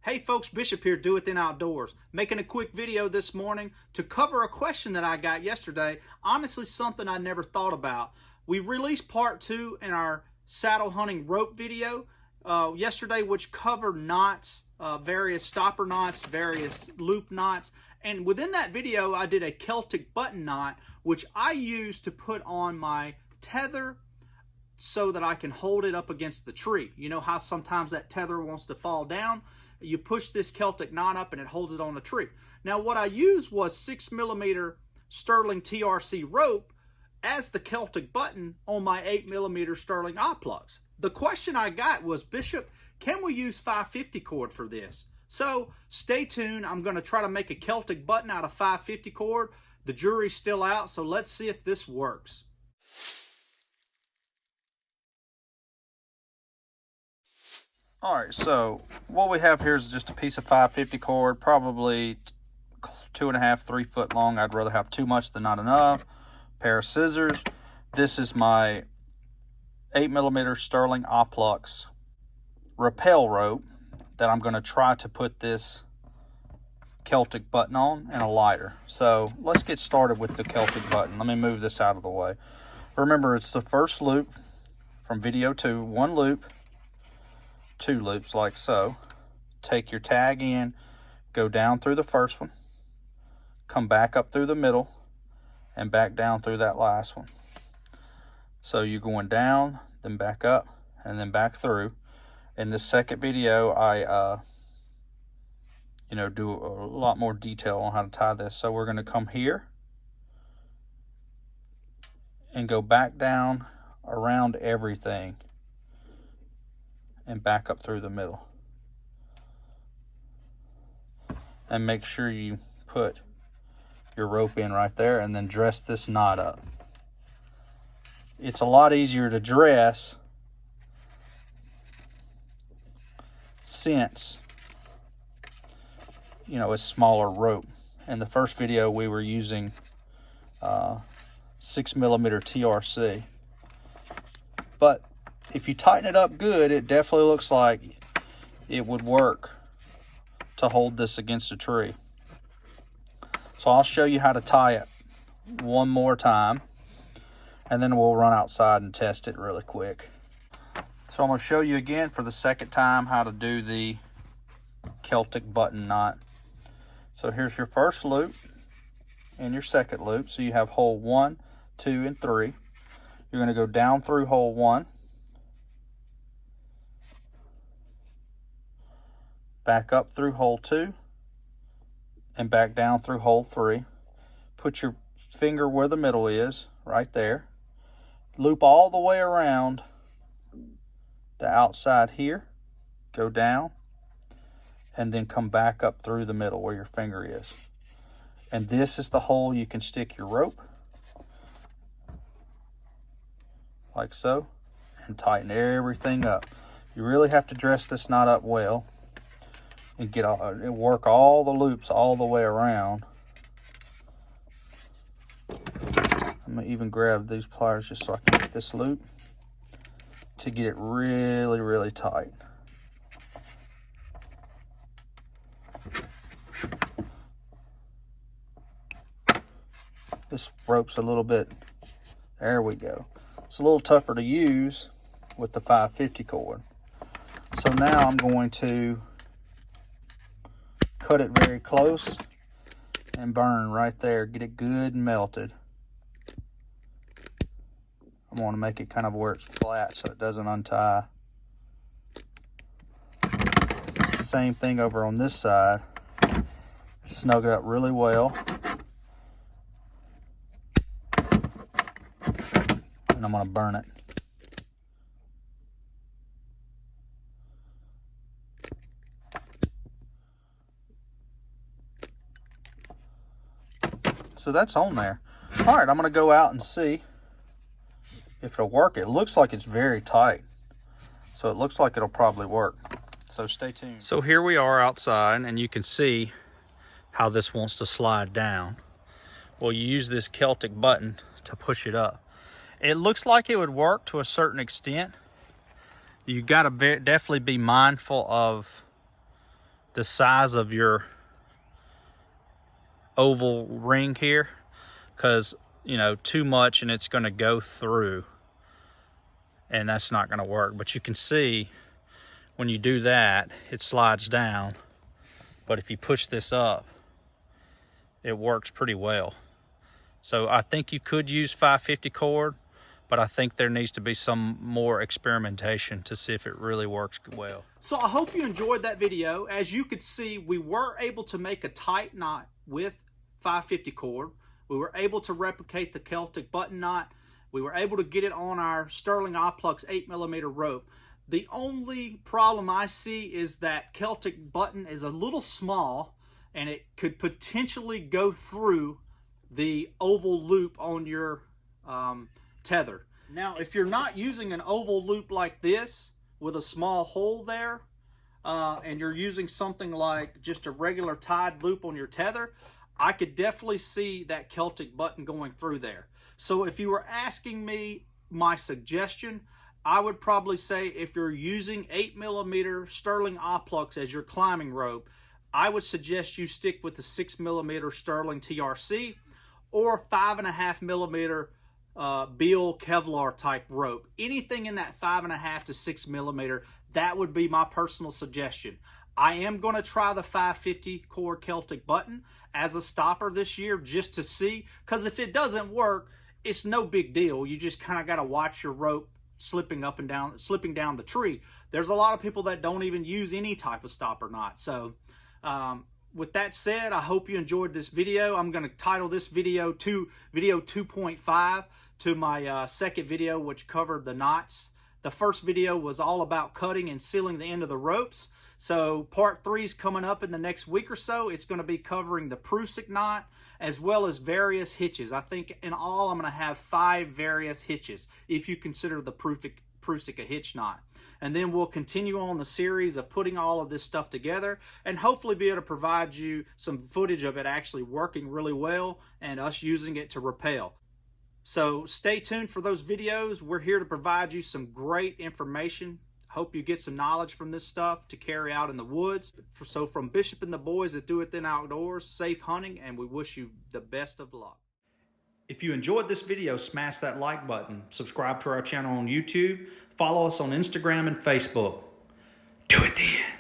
Hey folks, Bishop here, Do It Then Outdoors. Making a quick video this morning to cover a question that I got yesterday. Honestly, something I never thought about. We released part 2 in our saddle hunting rope video yesterday, which covered knots, various stopper knots, various loop knots. And within that video, I did a Celtic button knot, which I use to put on my tether so that I can hold it up against the tree. You know how sometimes that tether wants to fall down? You push this Celtic knot up and it holds it on the tree. Now what I used was 6mm Sterling TRC rope as the Celtic button on my 8mm Sterling eye plugs. The question I got was, Bishop, can we use 550 cord for this? So stay tuned. I'm going to try to make a Celtic button out of 550 cord. The jury's still out, so let's see if this works. Alright, so what we have here is just a piece of 550 cord, probably 2.5, 3 foot long. I'd rather have too much than not enough. Pair of scissors. This is my 8mm Sterling Oplux rappel rope that I'm going to try to put this Celtic button on, and a lighter. So let's get started with the Celtic button. Let me move this out of the way. Remember, it's the first loop from video 2. One loop, 2 loops like so. Take your tag in, go down through the first one, come back up through the middle, and back down through that last one. So you're going down, then back up, and then back through. In this second video, I do a lot more detail on how to tie this. So we're going to come here and go back down around everything and back up through the middle. And make sure you put your rope in right there and then dress this knot up. It's a lot easier to dress since it's smaller rope. In the first video we were using 6mm TRC, but if you tighten it up good, it definitely looks like it would work to hold this against a tree. So I'll show you how to tie it one more time, and then we'll run outside and test it really quick. So I'm going to show you again for the second time how to do the Celtic button knot. So here's your first loop and your second loop. So you have hole 1, 2, and 3. You're going to go down through hole 1, back up through hole 2, and back down through hole 3. Put your finger where the middle is, right there. Loop all the way around the outside here, go down, and then come back up through the middle where your finger is. And this is the hole you can stick your rope, like so, and tighten everything up. You really have to dress this knot up well and work all the loops all the way around. I'm gonna even grab these pliers just so I can get this loop to get it really, really tight. This rope's a little bit, there we go. It's a little tougher to use with the 550 cord. So now I'm going to cut it very close and burn right there. Get it good and melted. I want to make it kind of where it's flat so it doesn't untie. Same thing over on this side. Snug it up really well. And I'm going to burn it. So that's on there. All right, I'm going to go out and see if it'll work. It looks like it's very tight, so it looks like it'll probably work. So stay tuned. So here we are outside, and you can see how this wants to slide down. Well, you use this Celtic button to push it up. It looks like it would work to a certain extent. You got to definitely be mindful of the size of your oval ring here, because you know, too much and it's going to go through, and that's not going to work. But you can see when you do that, it slides down, but if you push this up, it works pretty well. So I think you could use 550 cord, but I think there needs to be some more experimentation to see if it really works well. So I hope you enjoyed that video. As you could see, we were able to make a tight knot with 550 cord. We were able to replicate the Celtic button knot. We were able to get it on our Sterling Oplux 8mm rope. The only problem I see is that Celtic button is a little small, and it could potentially go through the oval loop on your tether. Now, if you're not using an oval loop like this with a small hole there, and you're using something like just a regular tied loop on your tether, I could definitely see that Celtic button going through there. So if you were asking me my suggestion, I would probably say if you're using 8mm Sterling Oplux as your climbing rope, I would suggest you stick with the 6mm Sterling TRC or 5.5mm Beal Kevlar type rope. Anything in that 5.5 to 6mm, that would be my personal suggestion. I am going to try the 550 cord Celtic button as a stopper this year just to see, because if it doesn't work, it's no big deal. You just kind of got to watch your rope slipping down the tree. There's a lot of people that don't even use any type of stopper knot. So with that said, I hope you enjoyed this video. I'm going to title this video 2.5 to my second video, which covered the knots. The first video was all about cutting and sealing the end of the ropes. So part 3 is coming up in the next week or so. It's going to be covering the Prusik knot as well as various hitches. I think in all I'm going to have 5 various hitches if you consider the Prusik a hitch knot. And then we'll continue on the series of putting all of this stuff together and hopefully be able to provide you some footage of it actually working really well and us using it to rappel. So stay tuned for those videos. We're here to provide you some great information. Hope you get some knowledge from this stuff to carry out in the woods. So from Bishop and the boys that do it then outdoors, safe hunting, and we wish you the best of luck. If you enjoyed this video, smash that like button. Subscribe to our channel on YouTube. Follow us on Instagram and Facebook. Do it then.